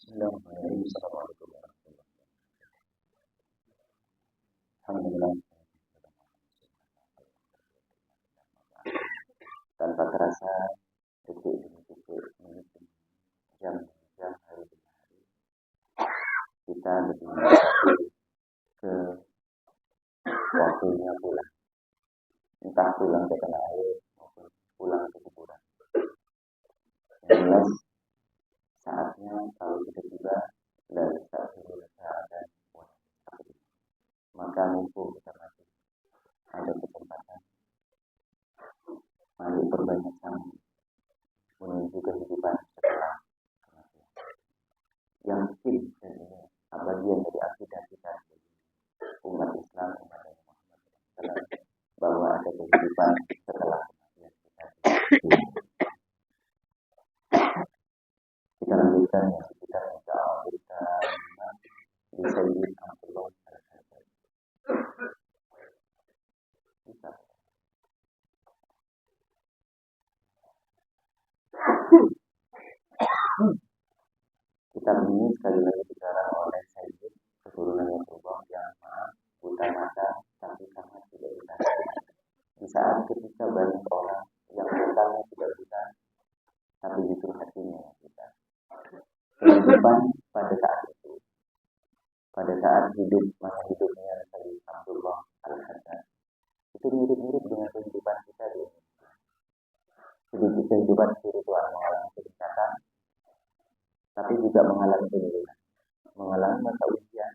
Bismillahirrahmanirrahim. Assalamualaikum warahmatullahi wabarakatuh. Alhamdulillah. Tanpa terasa detik demi detik, menit demi jam demi jam, hari demi hari, kita lebih mendekati ke waktunya pulang. Entah pulang ke tanah air maupun pulang ke kuburan. Yang jelas saatnya kalau kita tiba dari saat dan maka mumpung kita masih ada kesempatan, mari perbanyak kami menuju kehidupan setelah kematian. Yang mungkin dan ini bagian dari akidah kita umat Islam, umat Muhammad SAW, bahwa ada kehidupan setelah kematian kita. Kita lanjutkan yang kita kita di Sayyid Abdullah Al-Haddad. Kitab ini sekali lagi dikarang oleh Sayyid keturunan Rasulullah yang maaf, buta mata, tapi sangat tidak buta. Di saat ketika banyak orang yang matanya tidak buta, tapi justru hatinya yang buta. Kehidupan pada saat itu, pada saat hidup, masa hidupnya Sayyid Abdullah Al-Haddad, itu mirip-mirip dengan kehidupan kita di Indonesia. Sedikit kehidupan spiritual, mengalami kedekatan, tapi juga mengalami penurunan, mengalami masa ujian,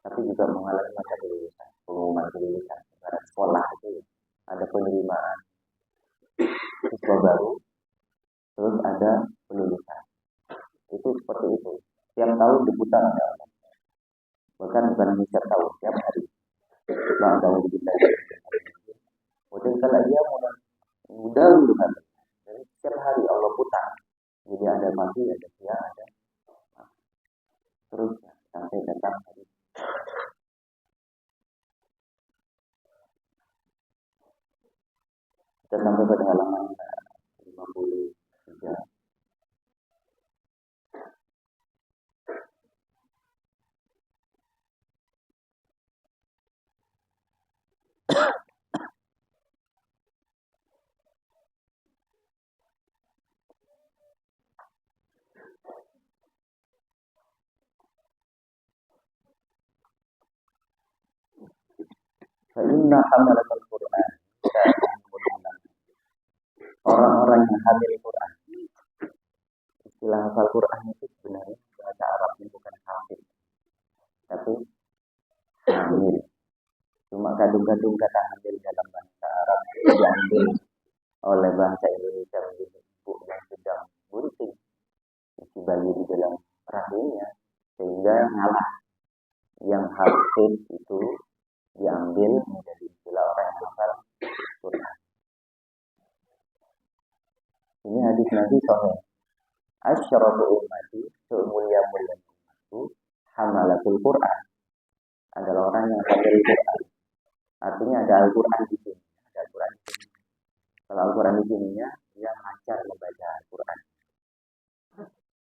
tapi juga mengalami masa kelulusan, pengumuman kelulusan. Karena sekolah itu ada penerimaan siswa baru, terus ada kelulusan. Itu seperti itu. Tiap tahun diputar ada Allah. Bahkan bukan hanya setiap tahun, tiap hari. Nah, tahun kita. Kemudian kalau dia mudah dulu kan. Jadi setiap hari Allah putar. Jadi ada pagi, ada siang, ada terus sampai datang hari. Kita sampai pada halaman 53. Fa'inna hamalat al-Quran. Orang-orang yang hamil Quran. Istilah hafal Quran itu sebenarnya bahasa Arabnya bukan hafid, tapi hamil. Cuma kadung-kadung kata hamil dalam bahasa Arab diambil oleh bahasa Indonesia menjadi ibu yang sedang bunting, isi bayi di dalam rahimnya, sehingga ngalah. Yang hafid itu diambil menjadi istilah orang yang hafal Quran. Ini hadis Nabi SAW. Asyaratu ummati, semulia-mulia umatku, hamalatul Quran, adalah orang yang hafal Quran. Artinya ada Al-Quran di sini. Ada Al-Quran di sini. Kalau Al-Quran di sininya, dia lancar membaca Al-Quran.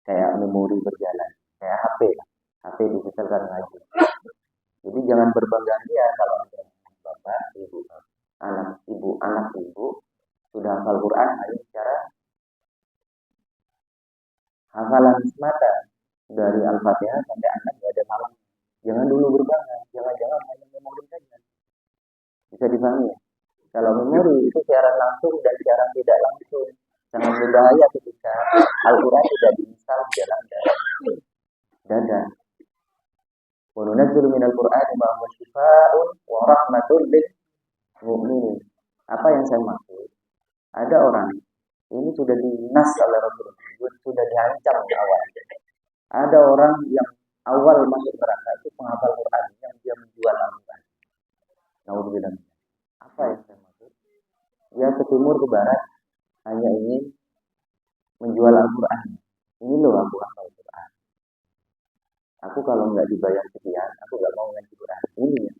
Kayak memori berjalan, kayak HP. HP digitalkan lagi. Jadi jangan berbangga dia kalau ada bapak, ibu, anak ibu sudah hafal Quran hanya secara hafalan semata dari Al-Fatihah sampai anak nggak ada malam. Jangan dulu berbangga, jangan hanya memori saja. Bisa dipahami ya? Kalau memori itu siaran langsung dan siaran tidak langsung, sangat berbahaya ketika Al-Quran tidak diinstal di dalam dada. Wa nunazzilu minal Qur'ani ma huwa shifaa'un wa rahmatun lil mu'minin. Apa yang saya maksud? Ada orang ini sudah dinas oleh Rasulullah, sudah diancam di awal. Ada orang yang awal masuk neraka itu penghafal Quran yang dia menjual Al-Quran. Nauzubillah. Apa yang saya maksud? Dia ke timur ke barat hanya ingin menjual Al-Quran. Ini loh aku hafal Quran. Aku kalau nggak dibayar sekian, aku nggak mau ngaji Quran. Ini ya,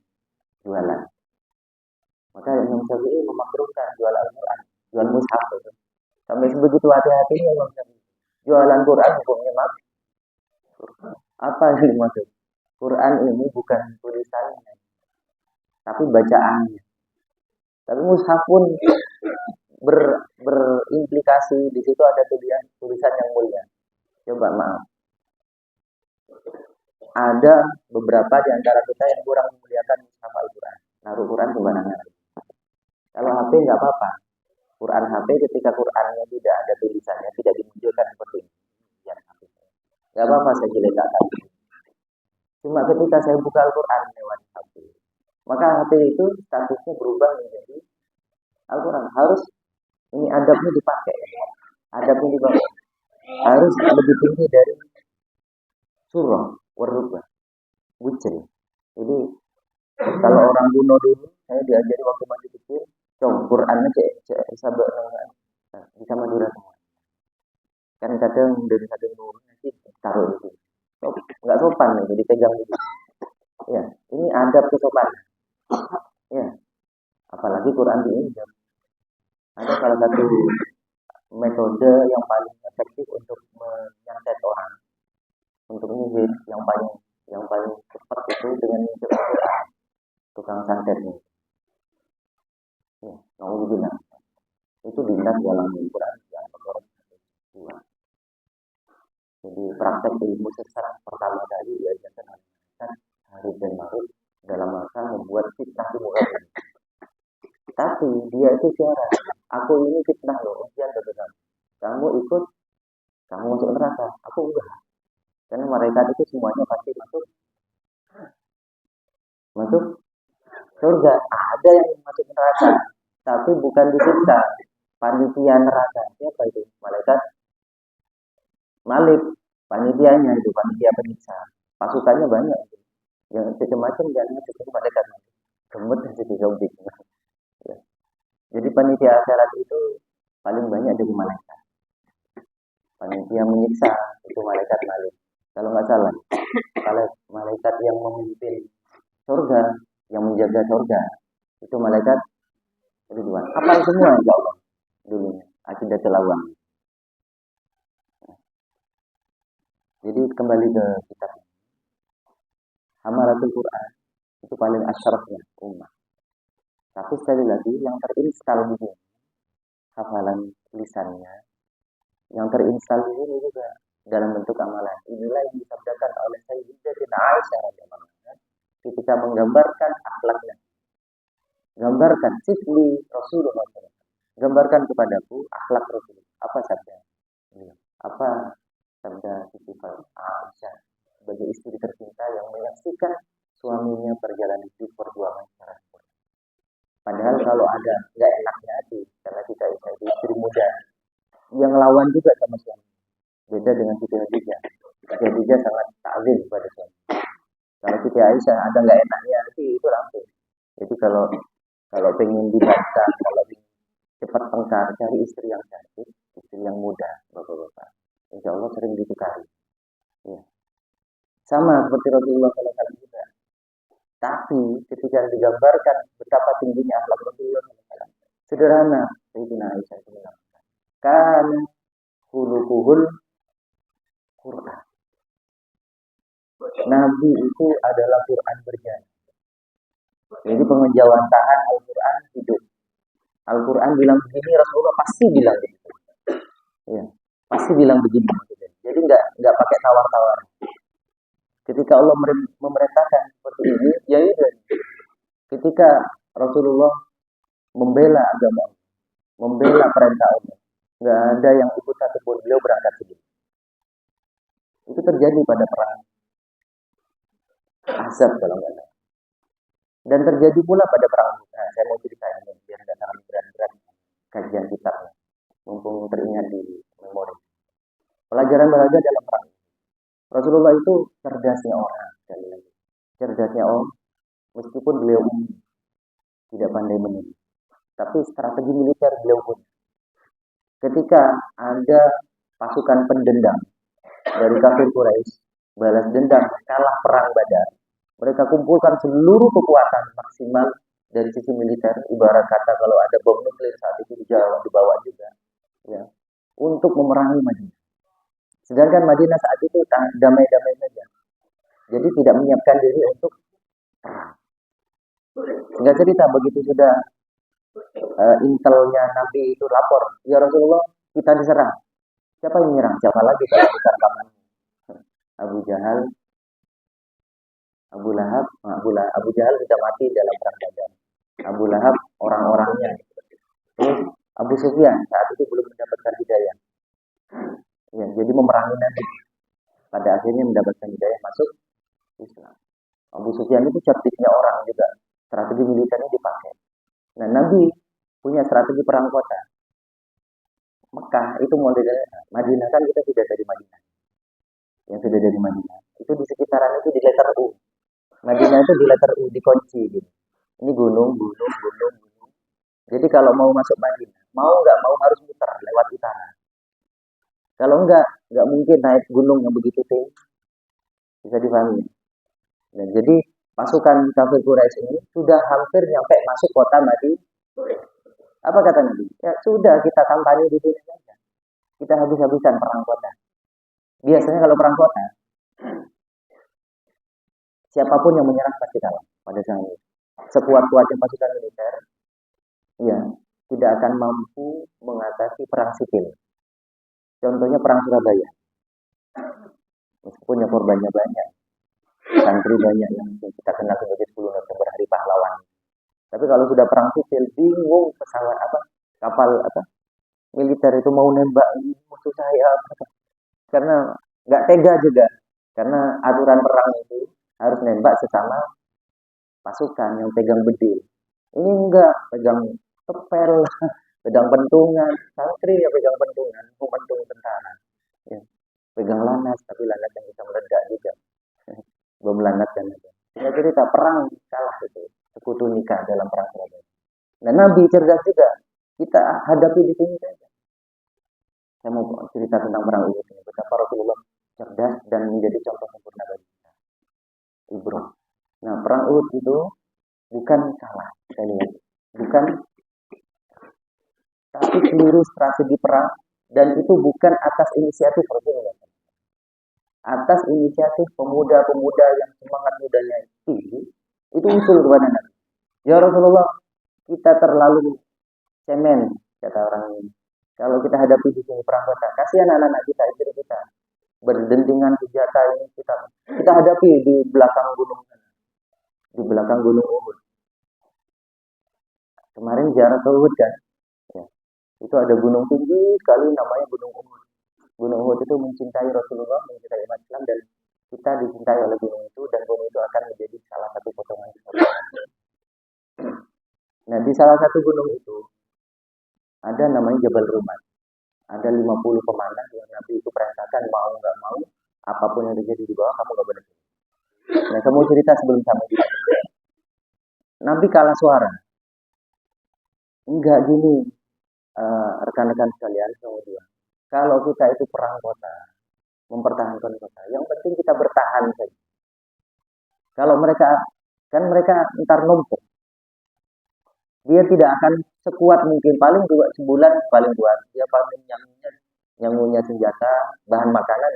jualan. Maka Imam Syafi'i memakruhkan jual Al-Quran, jual mushaf itu. Sampai sebegitu hati-hatinya Imam Syafi'i. Jualan Quran hukumnya Apa yang dimaksud? Quran ini bukan tulisannya, tapi bacaannya. Tapi mushaf pun berimplikasi di situ ada tulisan yang mulia. Coba maaf, ada beberapa di antara kita yang kurang memuliakan mushaf Al-Quran. Naruh Quran sembarangan. Kalau HP nggak apa-apa. Quran HP ketika Qurannya tidak ada tulisannya, tidak dimunculkan seperti ini. Ya, nggak apa-apa saya jelekkan. Cuma ketika saya buka Al-Quran lewat HP, maka HP itu statusnya berubah menjadi Al-Quran. Harus ini adabnya dipakai. Adabnya dipakai. Harus lebih tinggi dari surah, warubah, wujud. Jadi kalau orang kuno dulu, saya diajari waktu masih kecil, Qurannya cek sabak bisa Madura semua. Kan kadang dari satu dulu nanti taruh di sini. Nggak sopan nih, jadi pegang gitu. Ya, ini adab kesopanan. Ya, apalagi Quran ini ada salah satu metode yang paling efektif untuk menyantet orang, untuk nyihir yang paling cepat itu dengan nyihir Al-Quran, tukang santet ini. Ya, mau bilang itu dinas dalam Al-Quran yang nomor 2. Jadi praktek ilmu sesat pertama kali diajarkan Harith dan Marut dalam rangka membuat fitnah di muka ini. Tapi dia itu cara, aku ini fitnah loh, ujian betul. Kamu ikut, kamu masuk neraka, aku enggak. Karena mereka itu semuanya pasti masuk surga. Ada yang masuk neraka, tapi bukan disiksa. Panitia neraka, siapa itu? Malaikat Malik, panitianya itu, panitia penyiksa. Pasukannya banyak. Yang macam-macam jangan masuk malaikat. Gemut jadi zombie. Ya. Jadi panitia akhirat itu paling banyak dari malaikat. Panitia menyiksa itu malaikat Malik. Kalau nggak salah, kalau malaikat yang memimpin surga, yang menjaga surga, itu malaikat Ridwan. Apa semua ya Allah dulunya akidah telawang. Jadi kembali ke kitab Hamalatul Quran itu paling asyarafnya ummah. Tapi sekali lagi yang terinstal di sini hafalan lisannya, yang terinstal di sini juga dalam bentuk amalan. Inilah yang disabdakan oleh Sayyidatina Aisyah radhiyallahu anha ketika menggambarkan akhlaknya. Gambarkan sifli Rasulullah SAW. Gambarkan kepadaku akhlak Rasulullah. Apa sabda? Apa sabda Siti Aisyah sebagai istri tercinta yang menyaksikan suaminya perjalanan hidup perjuangan secara sempurna. Padahal kalau ada nggak enaknya hati, karena kita itu istri muda yang lawan juga sama suami. Beda dengan Siti Khadijah. Siti Khadijah sangat takzim kepada suami. Kalau Siti Aisyah ada nggak enaknya hati itu langsung. Jadi kalau pengen dibaca, kalau ingin cepat tengkar, cari istri yang cantik, istri yang muda, bapak-bapak. Insya Allah sering ditukari. Ya. Sama seperti Rasulullah SAW juga. Tapi ketika digambarkan betapa tingginya akhlak Rasulullah SAW, sederhana, Sayyidina Aisyah itu mengatakan, kana khuluquhul Quran. Nabi itu adalah Quran berjalan. Jadi pengejawantahan Al-Quran hidup. Al-Quran bilang begini, Rasulullah pasti bilang begitu. Ya, pasti bilang begini. Jadi nggak pakai tawar-tawar. Ketika Allah memerintahkan seperti ini, ya itu. Ketika Rasulullah membela agama, membela perintah Allah, nggak ada yang ikut satupun, beliau berangkat sendiri. Itu terjadi pada perang Ahzab kalau nggak salah. Dan terjadi pula pada perang Uhud. Nah, saya mau ceritain ini biar nggak terlalu berat-berat kajian kitabnya, mumpung teringat di memori. Pelajaran berharga dalam perang. Rasulullah itu cerdasnya orang, cerdasnya orang, meskipun beliau tidak pandai menilai, tapi strategi militer beliau punya. Ketika ada pasukan pendendam dari kafir Quraisy balas dendam kalah perang Badar, mereka kumpulkan seluruh kekuatan maksimal dari sisi militer, ibarat kata kalau ada bom nuklir saat itu dibawa juga, ya, untuk memerangi Madinah. Sedangkan Madinah saat itu damai-damai Jadi tidak menyiapkan diri untuk perang. Sehingga cerita begitu sudah intelnya Nabi itu lapor, ya Rasulullah, kita diserang. Siapa yang menyerang? Siapa lagi kalau bukan paman Abu Jahal, Abu Jahal sudah mati dalam perang Badar. Abu Lahab orang-orangnya. Terus Abu Sufyan saat itu belum mendapatkan hidayah. Ya, jadi memerangi Nabi. Pada akhirnya mendapatkan hidayah masuk Islam. Abu Sufyan itu certiknya orang juga. Strategi militernya dipakai. Nah, Nabi punya strategi perang kota. Mekah itu modelnya, Madinah kan kita sudah dari Madinah. Yang sudah dari Madinah. Itu di sekitaran itu di letter U. Madinah itu di letter U, dikunci gitu. Ini gunung. Jadi kalau mau masuk Madinah, mau nggak mau harus muter lewat utara. Kalau nggak mungkin naik gunung yang begitu tinggi. Bisa dipahami. Nah, jadi pasukan kafir Quraisy ini sudah hampir nyampe masuk kota Madinah. Apa kata Nabi? Ya sudah, kita kampanye di sini saja. Kita habis-habisan perang kota. Biasanya kalau perang kota, siapapun yang menyerang pasti kalah pada saat itu. Sekuat-kuatnya pasukan militer, ya tidak akan mampu mengatasi perang sipil. Contohnya perang Surabaya. Meskipun yang korbannya banyak, santri banyak yang kita kenal sebagai 10 November Hari Pahlawan. Tapi kalau sudah perang sipil, bingung pesawat kapal militer itu mau nembak musuh saya, karena nggak tega juga. Karena aturan perang itu harus nembak sesama pasukan yang pegang bedil. Ini enggak, pegang tepel, pegang pentungan, santri ya pegang pentungan, pentung tentara. Ya. Pegang lanas, tapi lanas yang bisa meledak juga. Belum lanas kan itu. Sehingga cerita perang kalah itu, sekutu nikah dalam perang Surabaya. Nah, Nabi cerdas juga. Kita hadapi di sini saja. Saya mau cerita tentang perang Uhud ini. Betapa Rasulullah cerdas dan menjadi contoh sempurna bagi kita. Ibrah. Nah, perang Uhud itu bukan salah, saya lihat. Bukan, tapi keliru strategi perang, dan itu bukan atas inisiatif Rasulullah. Atas inisiatif pemuda-pemuda yang semangat mudanya tinggi, itu usul kepada Nabi. Ya Rasulullah, kita terlalu cemen, kata orang ini. Kalau kita hadapi di sini perang kota, kasihan anak-anak kita, istri kita, berdentingan senjata ini kita hadapi di belakang gunung sana, di belakang gunung Uhud. Kemarin ziarah ke Uhud kan, ya. Itu ada gunung tinggi sekali namanya Gunung Uhud. Gunung Uhud itu mencintai Rasulullah, mencintai umat Islam, dan kita dicintai oleh gunung itu, dan gunung itu akan menjadi salah satu potongan surga. Nah, di salah satu gunung itu ada namanya Jabal Rumat. Ada 50 pemanah yang Nabi itu perintahkan mau nggak mau, apapun yang terjadi di bawah kamu nggak boleh. Nah, saya mau cerita sebelum sampai di sana. Nabi kalah suara. Enggak gini, rekan-rekan sekalian, kemudian kalau kita itu perang kota, mempertahankan kota, yang penting kita bertahan saja. Kalau mereka ntar numpuk, dia tidak akan sekuat mungkin, paling 2 sebulan paling kuat. Dia paling nyangunya senjata, bahan makanan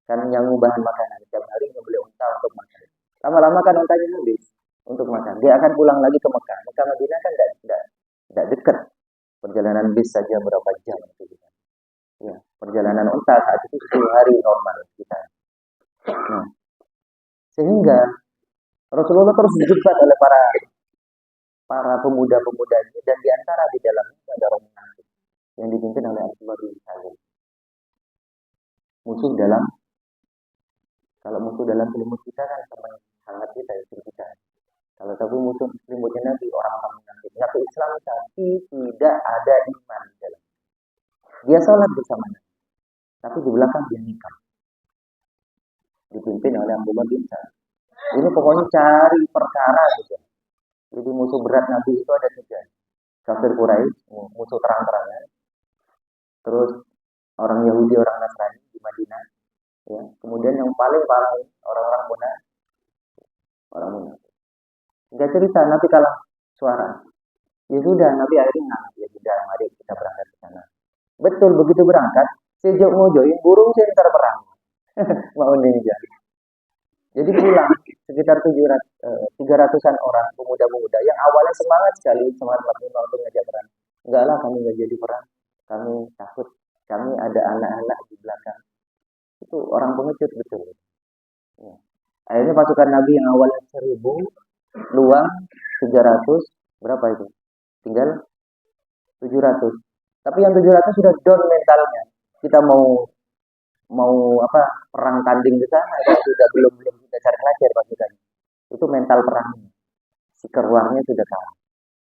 kan nyangu bahan makanan setiap hari beli unta untuk makan. Lama-lama kan untanya habis untuk makan. Dia akan pulang lagi ke Mekah. Mekah Madinah kan tidak dekat. Perjalanan bis saja berapa jam itu. Ya, perjalanan unta saat itu 10 hari normal kita. Nah, sehingga Rasulullah terus dijebat oleh para pemuda-pemuda ini, dan diantara di dalamnya ada orang munafik yang dipimpin oleh Abdullah bin Salim. Kalau musuh dalam selimut kita kan teman hangat kita, istri kita. Kalau tapi musuh selimutnya Nabi, orang-orang munafik. Ngaku Islam tapi tidak ada iman di dalam. Dia sholat bersama Nabi, tapi di belakang dia nikah. Dipimpin oleh Abdullah bin Salim. Ini pokoknya cari perkara saja. Jadi musuh berat Nabi itu ada 3. Kafir Quraisy, musuh terang-terangan. Terus orang Yahudi, orang Nasrani di Madinah. Ya. Kemudian yang paling parah orang-orang munafik. Orang munafik. Enggak cerita, Nabi kalah suara. Ya sudah, Nabi akhirnya ya sudah, mari kita berangkat ke sana. Betul, begitu berangkat, sejak ngojoin burung saya ntar perang. Mau ninja. Jadi pulang sekitar 300-an orang pemuda-pemuda yang awalnya semangat sekali, semangat maksimal untuk ngajak perang. Enggak lah, kami nggak jadi perang, kami takut, kami ada anak-anak di belakang. Itu orang pengecut betul. Ya. Akhirnya pasukan Nabi yang awalnya 1.000, luang 300, berapa itu? Tinggal 700. Tapi yang 700 sudah down mentalnya. Kita mau mau apa perang tanding di sana ya sudah belum kita cari ngajar pasukannya. Itu mental perangnya. Si keruarnya sudah kalah.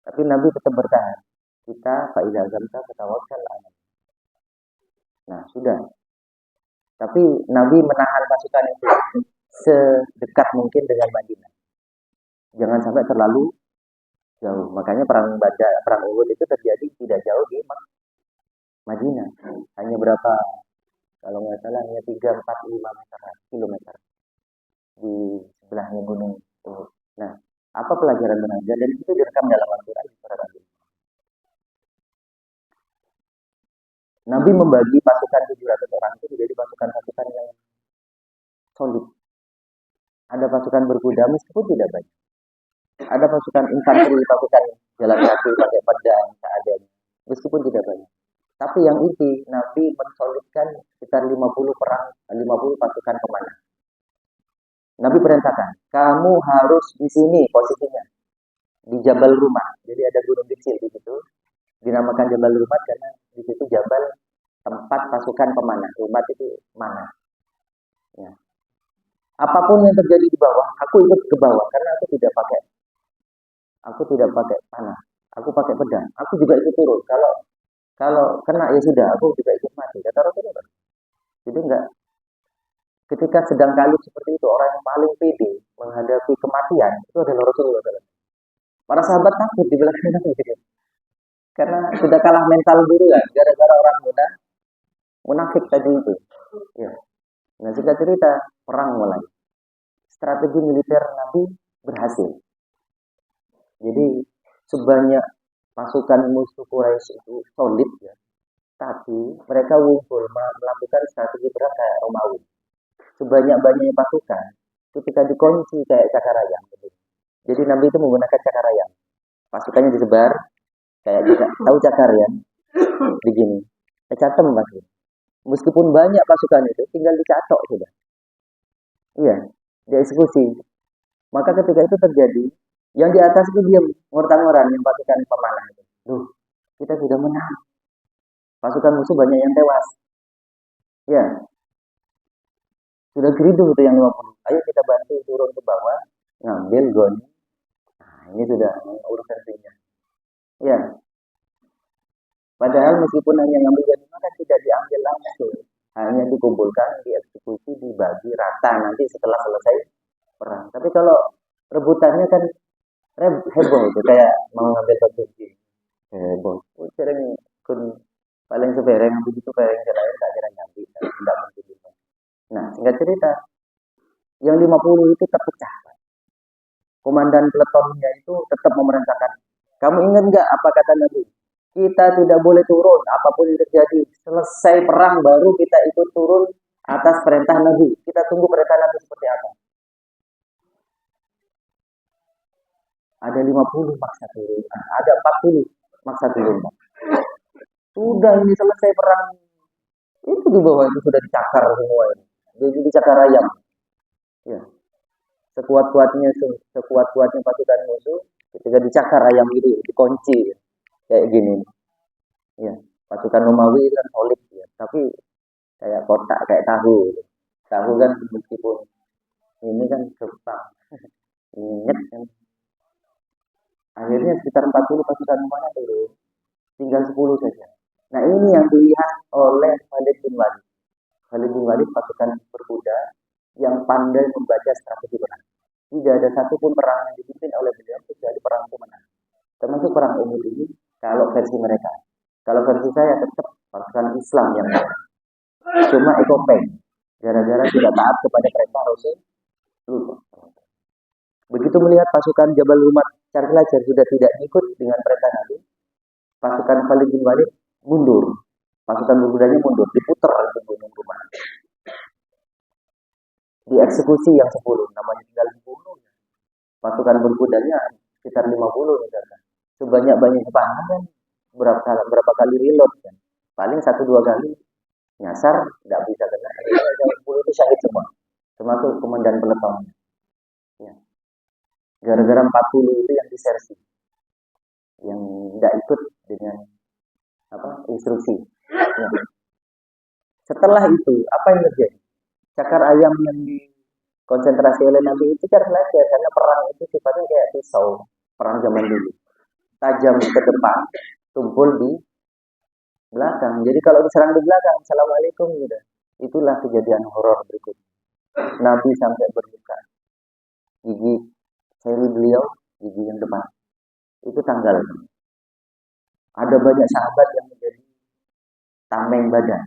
Tapi Nabi tetap bertahan. Kita faidah zamta ketawakal. Nah, sudah. Tapi Nabi menahan pasukan itu sedekat mungkin dengan Madinah. Jangan sampai terlalu jauh. Makanya perang Uhud itu terjadi tidak jauh di Madinah. Hanya berapa? Kalau nggak salah hanya 3, 4, 5 kilometer di sebelahnya gunung Uhud. Nah, apa pelajaran mengajar? Dan itu direkam dalam Al-Quran di surat Al-Quran. Nabi membagi pasukan 700 orang itu menjadi pasukan-pasukan yang solid. Ada pasukan berkuda meskipun tidak banyak. Ada pasukan infanteri, pasukan jalan kaki pakai pedang seadanya, meskipun tidak banyak. Tapi yang inti, Nabi mensolidkan sekitar 50 pasukan pemanah. Nabi perintahkan, kamu harus di sini posisinya, di Jabal Rumah. Jadi ada gunung kecil di situ, dinamakan Jabal Rumah karena di situ Jabal tempat pasukan pemanah. Rumah itu mana? Ya. Apapun yang terjadi di bawah, aku ikut ke bawah karena aku tidak pakai panah, aku pakai pedang. Aku juga ikut turun. Kalau kena ya sudah, aku juga ikut mati. Kata Rasulullah. Jadi enggak. Ketika sedang kalut seperti itu, orang yang paling pede menghadapi kematian itu adalah Rasulullah. Para sahabat takut di belakang Nabi. Karena sudah kalah mental dulu kan, gara-gara orang munafik tadi itu. Ya. Nah, singkat cerita, perang mulai. Strategi militer Nabi berhasil. Jadi sebanyak pasukan musuh Quraisy itu solid ya, tapi mereka wungkul melakukan strategi perang kayak Romawi. Sebanyak-banyaknya pasukan ketika dikunci kayak cakarayam. Jadi Nabi itu menggunakan cakarayam. Pasukannya disebar kayak kita tahu cakar ya, begini. Catem pasti. Meskipun banyak pasukan itu, tinggal dicatok sudah. Iya, dieksekusi. Maka ketika itu terjadi, yang di atas itu diam, ngortan-ngoran yang pasukan pemanah itu. Duh, kita sudah menang. Pasukan musuh banyak yang tewas. Ya, sudah geriduh itu yang 50. Ayo kita bantu turun ke bawah, ngambil gon. Nah, ini sudah urusan tinggal. Ya, padahal meskipun hanya ngambil gon, maka tidak diambil langsung. Hanya dikumpulkan, dieksekusi, dibagi rata nanti setelah selesai perang. Tapi kalau rebutannya kan heboh itu kayak mau ngambil konsumsi. Heboh. Sering kun paling sebereng begitu paling lain tak kira ngambil tidak mungkin. Nah, singkat cerita, yang 50 itu terpecah. Komandan peletonnya itu tetap memerintahkan. Kamu ingat nggak apa kata Nabi? Kita tidak boleh turun apapun yang terjadi. Selesai perang baru kita ikut turun atas perintah Nabi. Kita tunggu perintah Nabi seperti apa. Ada 50 maksa turun. Nah, ada 40 maksa turun. Sudah ini selesai perang. Itu di bawah itu sudah dicakar semua ini. Jadi dicakar ayam. Ya. Sekuat-kuatnya pasukan musuh ketika dicakar ayam itu dikunci kayak gini. Ya, pasukan Romawi kan solid ya, tapi kayak kotak kayak tahu. Tahu kan meskipun ini kan Jepang. Ingat kan. Akhirnya sekitar 40 pasukan mana turun, tinggal 10 saja. Nah ini yang dilihat oleh Khalid bin Walid. Khalid bin Walid pasukan berkuda yang pandai membaca strategi perang. Tidak ada satupun perang yang dipimpin oleh beliau kecuali perang pemenang. Termasuk perang Uhud ini, kalau versi mereka. Kalau versi saya tetap pasukan Islam yang menang. Cuma ekopeng. Gara-gara tidak taat kepada perintah Rasul. Begitu melihat pasukan Jabal Rumah Charlajar sudah tidak ikut dengan perintah Nabi, pasukan Khalid bin Walid mundur. Pasukan berkudanya mundur, diputar oleh gunung rumah. dieksekusi yang 10, namanya tinggal dibunuh. Pasukan berkudanya sekitar 50 misalkan. Sebanyak-banyak panah kan berapa kali reload kan. Paling 1-2 kali nyasar nggak bisa kena. Yang 10 itu syahid semua. Termasuk komandan peleton. Ya. Gara-gara 40 itu yang disersi. Yang tidak ikut dengan instruksi. Ya. Setelah itu, apa yang terjadi? Cakar ayam yang dikonsentrasi oleh Nabi itu cara belajar, karena perang itu sifatnya kayak pisau, perang zaman dulu. Tajam ke depan, tumpul di belakang. Jadi kalau diserang di belakang, assalamualaikum gitu. Itulah kejadian horor berikut. Nabi sampai berduka. Gigi seri beliau, gigi yang depan, itu tanggal. Ada banyak sahabat yang menjadi tameng badan,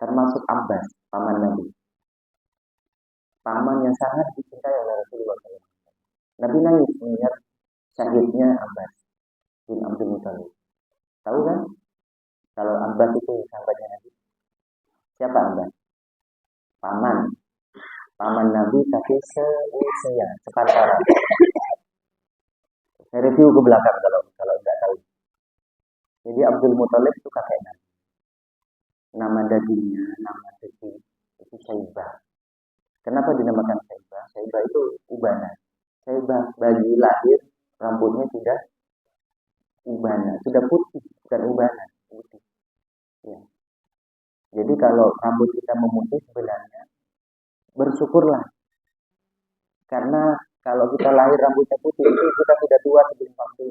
termasuk Abbas, paman Nabi. Paman yang sangat dicintai oleh Rasulullah SAW. Nabi nangis melihat syahidnya Abbas bin Abdul Muthalib. Tahu kan? Kalau Abbas itu sahabatnya Nabi. Siapa Abbas? Paman. Paman Nabi tapi seusia, sepantaran. Saya review ke belakang kalau nggak tahu. Jadi Abdul Muthalib itu kakek Nabi. Nama dagingnya, nama suci itu Syaibah. Kenapa dinamakan Syaibah? Syaibah itu ubana. Syaibah bayi lahir rambutnya sudah ubana, sudah putih, bukan ubana, putih. Ya. Jadi kalau rambut kita memutih sebenarnya bersyukurlah. Karena kalau kita lahir rambutnya putih itu kita sudah tua sebelum waktu.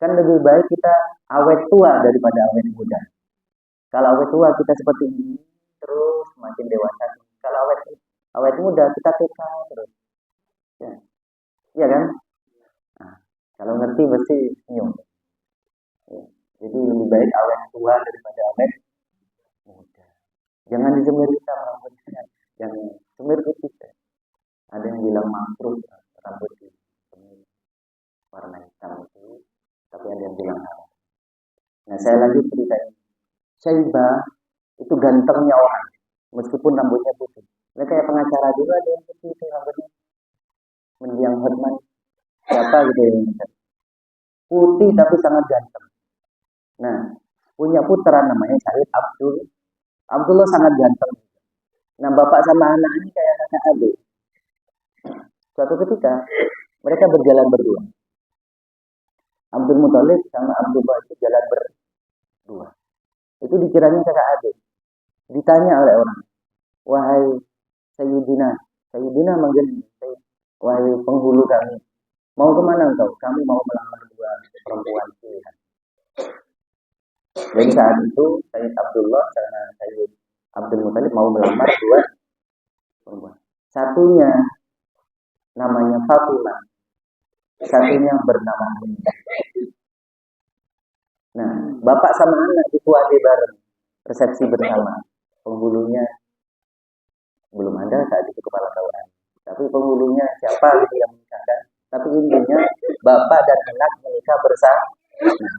Kan lebih baik kita awet tua daripada awet muda. Kalau awet tua kita seperti ini terus makin dewasa. Kalau awet muda kita TK terus. Ya, iya kan? Nah, kalau ngerti pasti senyum. Ya. Jadi lebih baik awet tua daripada awet muda. Jangan dijemur hitam rambutnya. Yang semir putih. Ada yang bilang makruh rambut di warna hitam itu, tapi ada yang bilang haram. Nah, saya lanjut cerita ini. Syaibah itu gantengnya orang, meskipun rambutnya putih. Ini kayak pengacara juga ada yang putih itu rambutnya. Mendiang Hotman. Siapa gitu yang putih tapi sangat ganteng. Nah, punya putra namanya Said Abdul. Abdullah sangat ganteng. Nah, bapak sama anak ini kayak kakak adik. Suatu ketika mereka berjalan berdua. Abdul Muthalib sama Abdullah itu jalan berdua. Itu dikiranya kakak adik. Ditanya oleh orang, wahai Sayyidina, Sayyidina manggil wahai penghulu kami, mau kemana engkau? Kami mau melamar dua perempuan pilihan. Dan saat itu Sayyid Abdullah sama Sayyid Abdul Muthalib mau melamar dua perempuan. Satunya namanya Fatimah, satunya bernama Aminah. Nah, bapak sama anak itu ada bareng resepsi bersama. Penghulunya belum ada saat itu kepala KUA. Tapi penghulunya siapa gitu yang menikahkan. Tapi intinya bapak dan anak menikah bersama. Nah,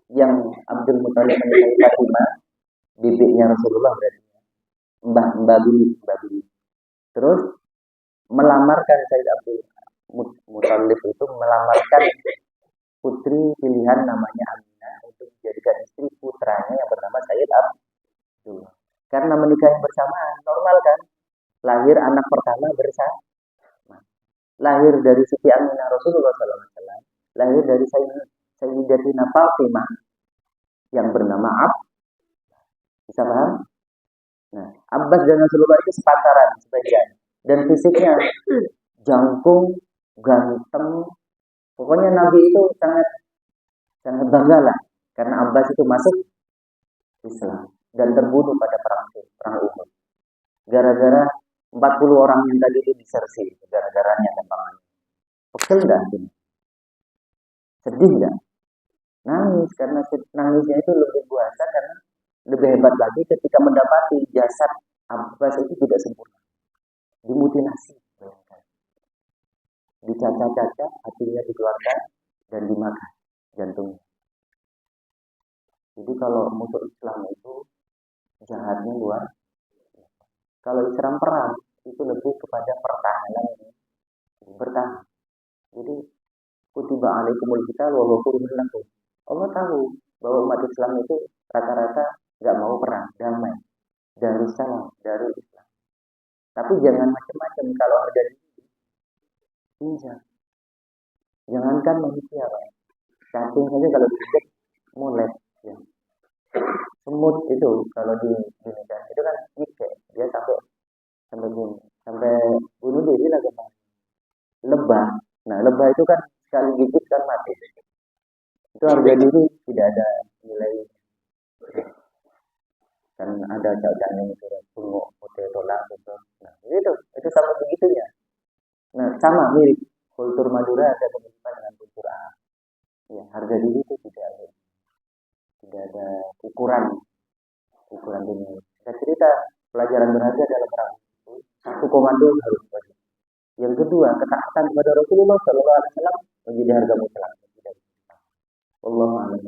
yang Abdul Muthalib menikahi Fatimah, bibiknya Rasulullah berarti. Mbak Bini. Terus melamarkan Sayyid Abdul Muthalib itu melamarkan putri pilihan namanya Aminah untuk dijadikan istri putranya yang bernama Sayyid Abdullah. Karena menikah yang bersamaan, normal kan? Lahir anak pertama bersama. Lahir dari Siti Aminah Rasulullah SAW. Lahir dari Sayyidatina Fatimah yang bernama Bisa paham? Nah, Abbas dan Rasulullah itu sepantaran sebagian. Dan fisiknya jangkung, ganteng. Pokoknya Nabi itu sangat bangga lah. Karena Abbas itu masuk Islam dan terbunuh pada perang Uhud. Gara-gara 40 orang yang tadi itu disersi. Gara-garanya gampang. Pegel enggak? Sedih enggak? Nangis, karena nangisnya itu lebih kuasa karena lebih hebat lagi ketika mendapati jasad Abbas itu tidak sempurna. Dimutilasi. Dicaca-caca, hatinya dikeluarkan dan dimakan jantungnya. Jadi kalau musuh Islam itu jahatnya luar. Kalau Islam perang itu lebih kepada pertahanan, bertahan. Jadi kutiba alaikumul qital wa huwa kurhun lakum. Allah tahu bahwa umat Islam itu rata-rata nggak mau perang, damai, darussalam, darul Islam. Tapi jangan macam-macam kalau harga diri injak. Jangankan manusia, Pak. Cacing saja kalau diinjak mulet. Ya. Semut itu kalau di kan itu kan nyike, dia sampai bunuh, sampai bunuh diri lah kemarin. Lebah, nah lebah itu kan sekali gigit kan mati. Itu harga diri tidak ada nilai. Kan ada cacangnya itu tunggu putih tolak gitu. Nah itu sama begitunya. Nah sama mirip kultur Madura ada kemiripan dengan kultur Arab. Ya harga diri itu tidak ada ukuran dunia. Kita cerita pelajaran berharga dalam perang itu satu komando harus wajib. Yang kedua ketaatan kepada Rasulullah Shallallahu Alaihi Wasallam menjadi harga mutlak. Allah a'lam.